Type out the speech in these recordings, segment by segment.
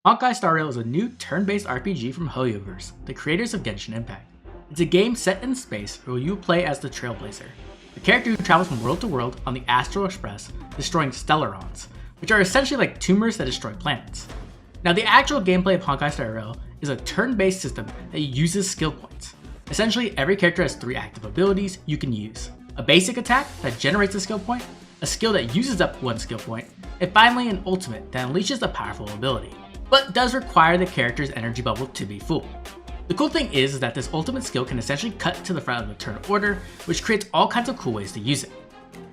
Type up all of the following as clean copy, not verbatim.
Honkai Star Rail is a new turn-based RPG from Hoyoverse, the creators of Genshin Impact. It's a game set in space where you play as the Trailblazer, a character who travels from world to world on the Astral Express, destroying Stellarons, which are essentially like tumors that destroy planets. Now, the actual gameplay of Honkai Star Rail is a turn-based system that uses skill points. Essentially, every character has 3 active abilities you can use: a basic attack that generates a skill point, a skill that uses up 1 skill point, and finally an ultimate that unleashes a powerful ability, but does require the character's energy bubble to be full. The cool thing is that this ultimate skill can essentially cut to the front of the turn order, which creates all kinds of cool ways to use it.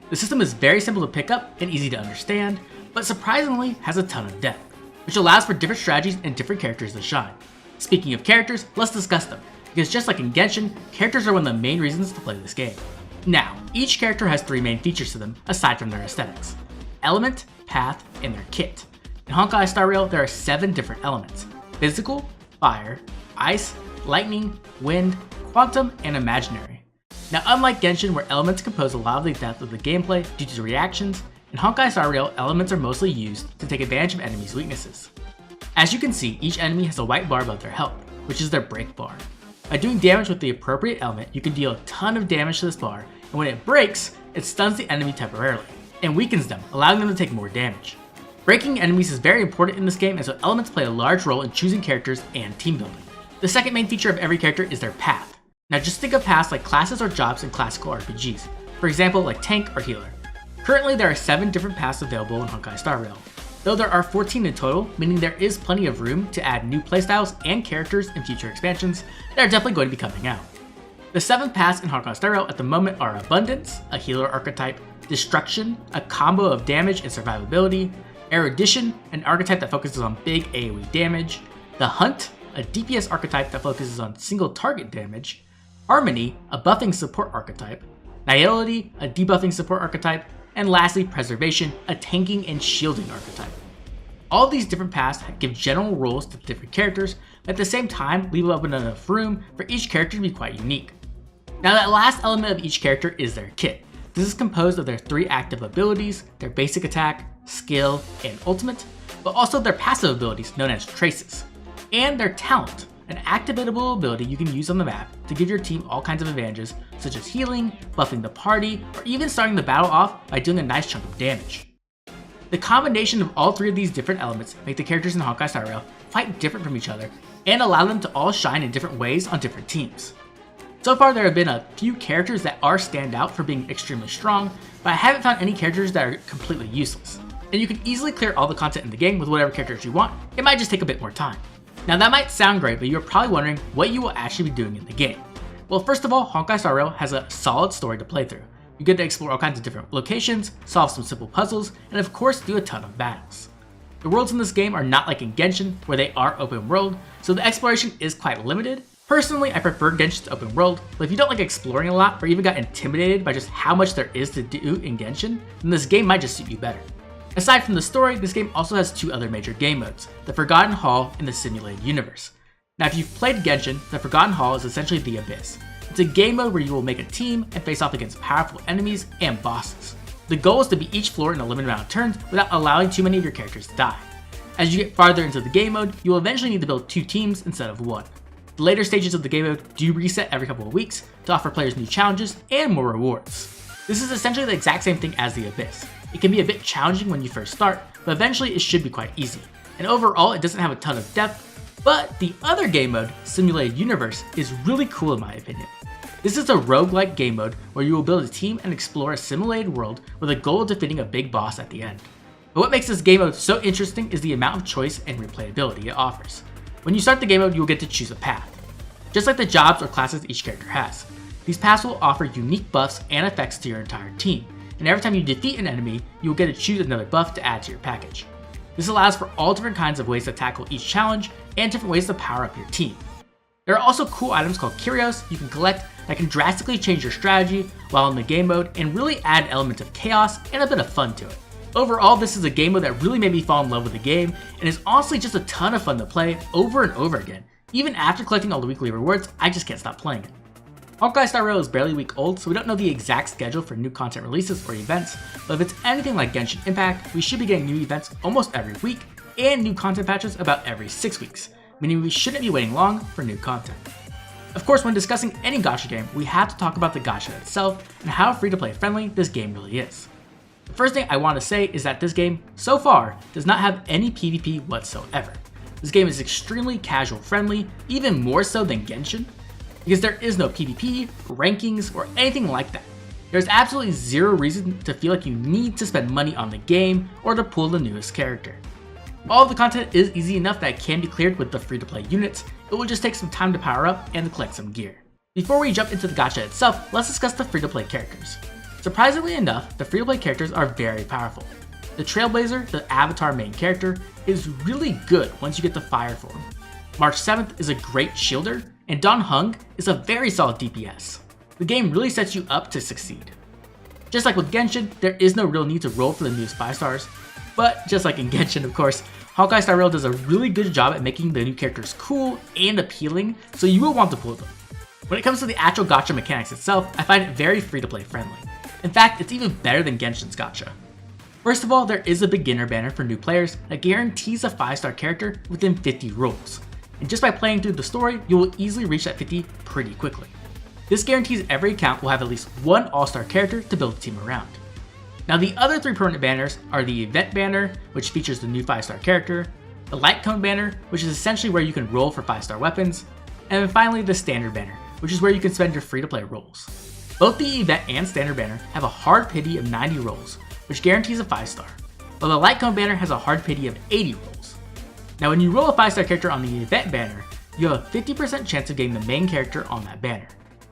The system is very simple to pick up and easy to understand, but surprisingly has a ton of depth, which allows for different strategies and different characters to shine. Speaking of characters, let's discuss them, because just like in Genshin, characters are one of the main reasons to play this game. Now, each character has 3 main features to them aside from their aesthetics: element, path, and their kit. In Honkai Star Rail, there are 7 different elements: physical, fire, ice, lightning, wind, quantum, and imaginary. Now, unlike Genshin, where elements compose a lot of the depth of the gameplay due to reactions, in Honkai Star Rail, elements are mostly used to take advantage of enemies' weaknesses. As you can see, each enemy has a white bar above their health, which is their break bar. By doing damage with the appropriate element, you can deal a ton of damage to this bar, and when it breaks, it stuns the enemy temporarily, and weakens them, allowing them to take more damage. Breaking enemies is very important in this game, as elements play a large role in choosing characters and team building. The second main feature of every character is their path. Now, just think of paths like classes or jobs in classical RPGs, for example like tank or healer. Currently, there are 7 different paths available in Honkai Star Rail, though there are 14 in total, meaning there is plenty of room to add new playstyles and characters in future expansions that are definitely going to be coming out. The 7 paths in Honkai Star Rail at the moment are Abundance, a healer archetype; Destruction, a combo of damage and survivability; Erudition, an archetype that focuses on big AoE damage; the Hunt, a DPS archetype that focuses on single target damage; Harmony, a buffing support archetype; Nihility, a debuffing support archetype; and lastly, Preservation, a tanking and shielding archetype. All of these different paths give general roles to different characters, but at the same time leave open enough room for each character to be quite unique. Now, that last element of each character is their kit. This is composed of their 3 active abilities, their basic attack, skill, and ultimate, but also their passive abilities known as traces, and their talent, an activatable ability you can use on the map to give your team all kinds of advantages, such as healing, buffing the party, or even starting the battle off by doing a nice chunk of damage. The combination of all 3 of these different elements make the characters in Honkai Star Rail quite different from each other and allow them to all shine in different ways on different teams. So far, there have been a few characters that are stand out for being extremely strong, but I haven't found any characters that are completely useless. And you can easily clear all the content in the game with whatever characters you want. It might just take a bit more time. Now, that might sound great, but you're probably wondering what you will actually be doing in the game. Well, first of all, Honkai Star Rail has a solid story to play through. You get to explore all kinds of different locations, solve some simple puzzles, and of course do a ton of battles. The worlds in this game are not like in Genshin, where they are open world, so the exploration is quite limited. Personally, I prefer Genshin's open world, but if you don't like exploring a lot or even got intimidated by just how much there is to do in Genshin, then this game might just suit you better. Aside from the story, this game also has 2 other major game modes: the Forgotten Hall and the Simulated Universe. Now, if you've played Genshin, the Forgotten Hall is essentially the Abyss. It's a game mode where you will make a team and face off against powerful enemies and bosses. The goal is to beat each floor in a limited amount of turns without allowing too many of your characters to die. As you get farther into the game mode, you will eventually need to build 2 teams instead of 1. The later stages of the game mode do reset every couple of weeks to offer players new challenges and more rewards. This is essentially the exact same thing as the Abyss. It can be a bit challenging when you first start, but eventually it should be quite easy. And overall, it doesn't have a ton of depth, but the other game mode, Simulated Universe, is really cool in my opinion. This is a roguelike game mode where you will build a team and explore a simulated world with a goal of defeating a big boss at the end. But what makes this game mode so interesting is the amount of choice and replayability it offers. When you start the game mode, you will get to choose a path, just like the jobs or classes each character has. These paths will offer unique buffs and effects to your entire team, and every time you defeat an enemy, you will get to choose another buff to add to your package. This allows for all different kinds of ways to tackle each challenge and different ways to power up your team. There are also cool items called curios you can collect that can drastically change your strategy while in the game mode and really add an element of chaos and a bit of fun to it. Overall, this is a game mode that really made me fall in love with the game and is honestly just a ton of fun to play over and over again. Even after collecting all the weekly rewards, I just can't stop playing it. Honkai Star Rail is barely a week old, so we don't know the exact schedule for new content releases or events, but if it's anything like Genshin Impact, we should be getting new events almost every week, and new content patches about every 6 weeks, meaning we shouldn't be waiting long for new content. Of course, when discussing any gacha game, we have to talk about the gacha itself and how free-to-play friendly this game really is. The first thing I want to say is that this game, so far, does not have any PvP whatsoever. This game is extremely casual friendly, even more so than Genshin, because there is no PvP, rankings, or anything like that. There's absolutely zero reason to feel like you need to spend money on the game or to pull the newest character. All of the content is easy enough that it can be cleared with the free-to-play units, it will just take some time to power up and to collect some gear. Before we jump into the gacha itself, let's discuss the free-to-play characters. Surprisingly enough, the free-to-play characters are very powerful. The Trailblazer, the avatar main character, is really good once you get the fire form. March 7th is a great shielder, and Don Hung is a very solid DPS. The game really sets you up to succeed. Just like with Genshin, there is no real need to roll for the newest 5 stars, but just like in Genshin of course, Honkai Star Rail does a really good job at making the new characters cool and appealing, so you will want to pull them. When it comes to the actual gacha mechanics itself, I find it very free-to-play friendly. In fact, it's even better than Genshin's gacha. First of all, there is a beginner banner for new players that guarantees a 5-star character within 50 rolls, and just by playing through the story, you will easily reach that 50 pretty quickly. This guarantees every account will have at least one all-star character to build a team around. Now the other 3 permanent banners are the event banner, which features the new 5-star character, the light cone banner, which is essentially where you can roll for 5-star weapons, and then finally the standard banner, which is where you can spend your free-to-play rolls. Both the event and standard banner have a hard pity of 90 rolls, which guarantees a 5-star, while the light cone banner has a hard pity of 80 rolls. Now when you roll a 5-star character on the event banner, you have a 50% chance of getting the main character on that banner.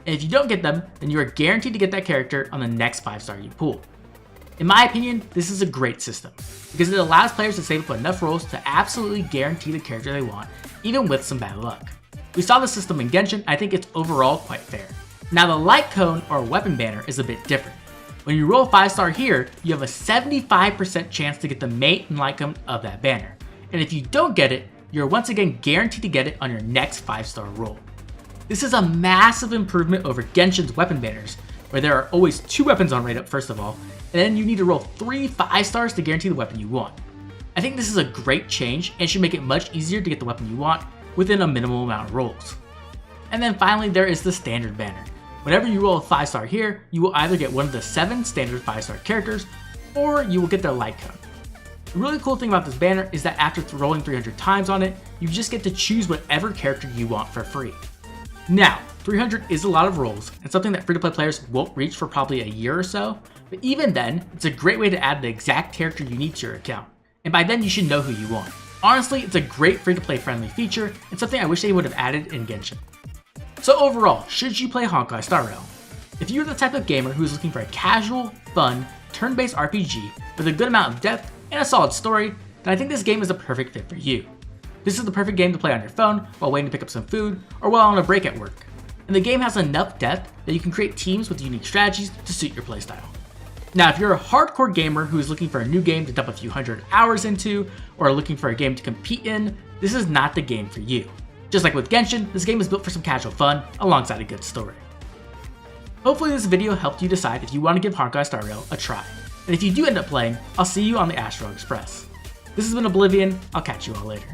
And if you don't get them, then you are guaranteed to get that character on the next 5-star you pull. In my opinion, this is a great system, because it allows players to save up enough rolls to absolutely guarantee the character they want, even with some bad luck. We saw this system in Genshin, I think it's overall quite fair. Now the light cone or weapon banner is a bit different. When you roll a 5-star here, you have a 75% chance to get the main light cone of that banner. And if you don't get it, you're once again guaranteed to get it on your next 5-star roll. This is a massive improvement over Genshin's weapon banners, where there are always 2 weapons on rate up first of all, and then you need to roll 3 5-stars to guarantee the weapon you want. I think this is a great change and should make it much easier to get the weapon you want within a minimal amount of rolls. And then finally there is the standard banner. Whenever you roll a 5-star here, you will either get one of the 7 standard 5-star characters, or you will get their light cone. The really cool thing about this banner is that after rolling 300 times on it, you just get to choose whatever character you want for free. Now, 300 is a lot of rolls, and something that free-to-play players won't reach for probably a year or so, but even then, it's a great way to add the exact character you need to your account, and by then you should know who you want. Honestly, it's a great free-to-play friendly feature, and something I wish they would have added in Genshin. So overall, should you play Honkai Star Rail? If you're the type of gamer who is looking for a casual, fun, turn-based RPG with a good amount of depth and a solid story, then I think this game is the perfect fit for you. This is the perfect game to play on your phone while waiting to pick up some food or while on a break at work. And the game has enough depth that you can create teams with unique strategies to suit your playstyle. Now, if you're a hardcore gamer who is looking for a new game to dump a few hundred hours into, or looking for a game to compete in, this is not the game for you. Just like with Genshin, this game is built for some casual fun alongside a good story. Hopefully this video helped you decide if you want to give Honkai Star Rail a try. And if you do end up playing, I'll see you on the Astral Express. This has been Oblivion, I'll catch you all later.